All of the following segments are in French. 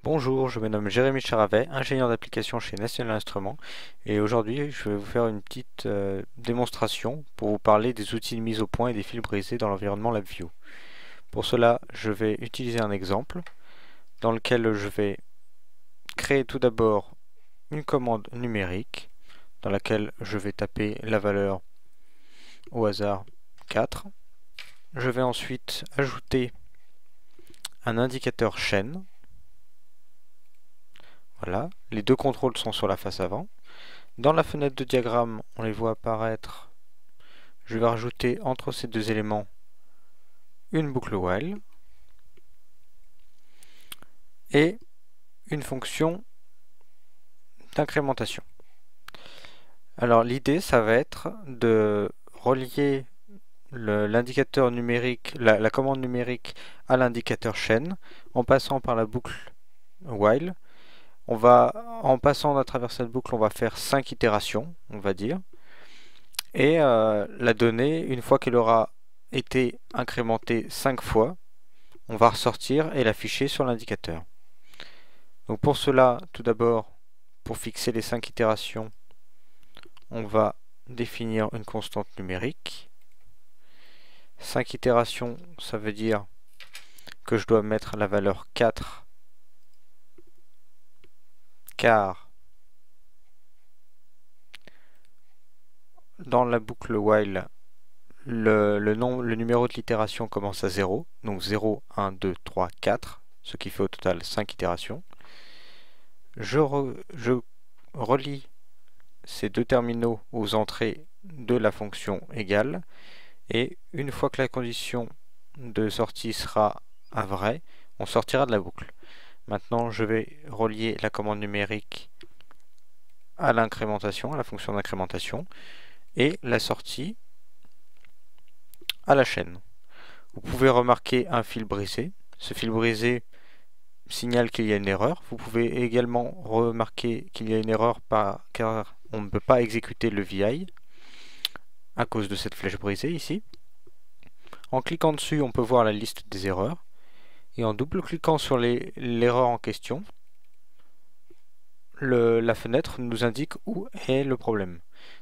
Bonjour, je me nomme Jérémy Charavet, ingénieur d'application chez National Instruments, et aujourd'hui je vais vous faire une petite démonstration pour vous parler des outils de mise au point et des fils brisés dans l'environnement LabVIEW. Pour cela, je vais utiliser un exemple dans lequel je vais créer tout d'abord une commande numérique dans laquelle je vais taper la valeur au hasard 4. Je vais ensuite ajouter un indicateur chaîne. Voilà, les deux contrôles sont sur la face avant. Dans la fenêtre de diagramme, on les voit apparaître. Je vais rajouter entre ces deux éléments une boucle while et une fonction d'incrémentation. Alors l'idée, ça va être de relier l'indicateur numérique, la commande numérique à l'indicateur chaîne en passant par la boucle while. En passant à travers cette boucle, on va faire 5 itérations, on va dire. Et la donnée, une fois qu'elle aura été incrémentée 5 fois, on va ressortir et l'afficher sur l'indicateur. Donc pour cela, tout d'abord, pour fixer les 5 itérations, on va définir une constante numérique. 5 itérations, ça veut dire que je dois mettre la valeur 4 car dans la boucle while, le numéro de l'itération commence à 0, donc 0, 1, 2, 3, 4, ce qui fait au total 5 itérations. Je relie ces deux terminaux aux entrées de la fonction égale, et une fois que la condition de sortie sera à vrai, on sortira de la boucle. Maintenant, je vais relier la commande numérique à l'incrémentation, à la fonction d'incrémentation, et la sortie à la chaîne. Vous pouvez remarquer un fil brisé. Ce fil brisé signale qu'il y a une erreur. Vous pouvez également remarquer qu'il y a une erreur car on ne peut pas exécuter le VI à cause de cette flèche brisée ici. En cliquant dessus, on peut voir la liste des erreurs. Et en double-cliquant sur l'erreur en question, la fenêtre nous indique où est le problème.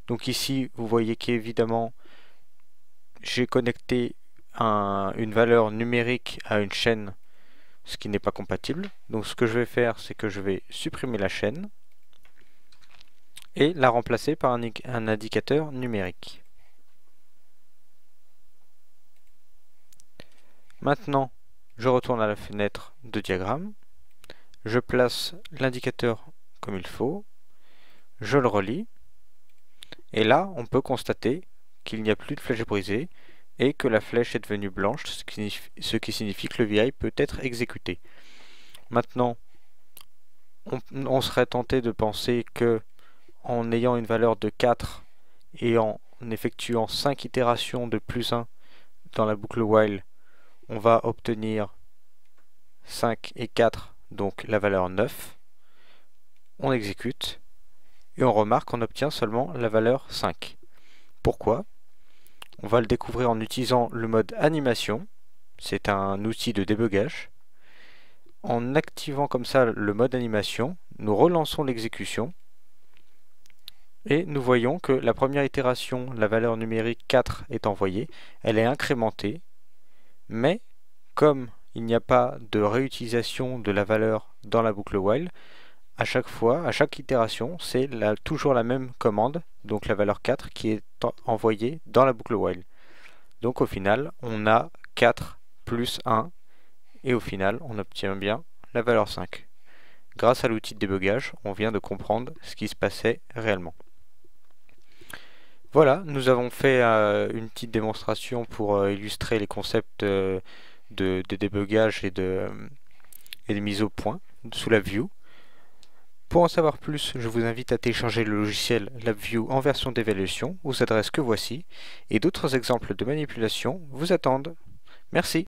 Donc ici, vous voyez qu'évidemment, j'ai connecté une valeur numérique à une chaîne, ce qui n'est pas compatible. Donc ce que je vais faire, c'est que je vais supprimer la chaîne et la remplacer par un indicateur numérique. Maintenant, je retourne à la fenêtre de diagramme, je place l'indicateur comme il faut, je le relie, et là on peut constater qu'il n'y a plus de flèche brisée et que la flèche est devenue blanche, ce qui signifie que le VI peut être exécuté. Maintenant, on serait tenté de penser que en ayant une valeur de 4 et en effectuant 5 itérations de plus 1 dans la boucle while, on va obtenir 5 et 4, donc la valeur 9. On exécute et on remarque qu'on obtient seulement la valeur 5. Pourquoi? On va le découvrir en utilisant le mode animation. C'est un outil de débugage. En activant comme ça le mode animation, nous relançons l'exécution et nous voyons que la première itération, la valeur numérique 4 est envoyée, elle est incrémentée, mais comme il n'y a pas de réutilisation de la valeur dans la boucle while, à chaque fois, à chaque itération, c'est toujours la même commande, donc la valeur 4 qui est envoyée dans la boucle while. Donc au final, on a 4 plus 1, et au final, on obtient bien la valeur 5. Grâce à l'outil de débugage, on vient de comprendre ce qui se passait réellement. Voilà, nous avons fait une petite démonstration pour illustrer les concepts de débugage et de mise au point sous LabVIEW. Pour en savoir plus, je vous invite à télécharger le logiciel LabVIEW en version d'évaluation aux adresses que voici, et d'autres exemples de manipulation vous attendent. Merci.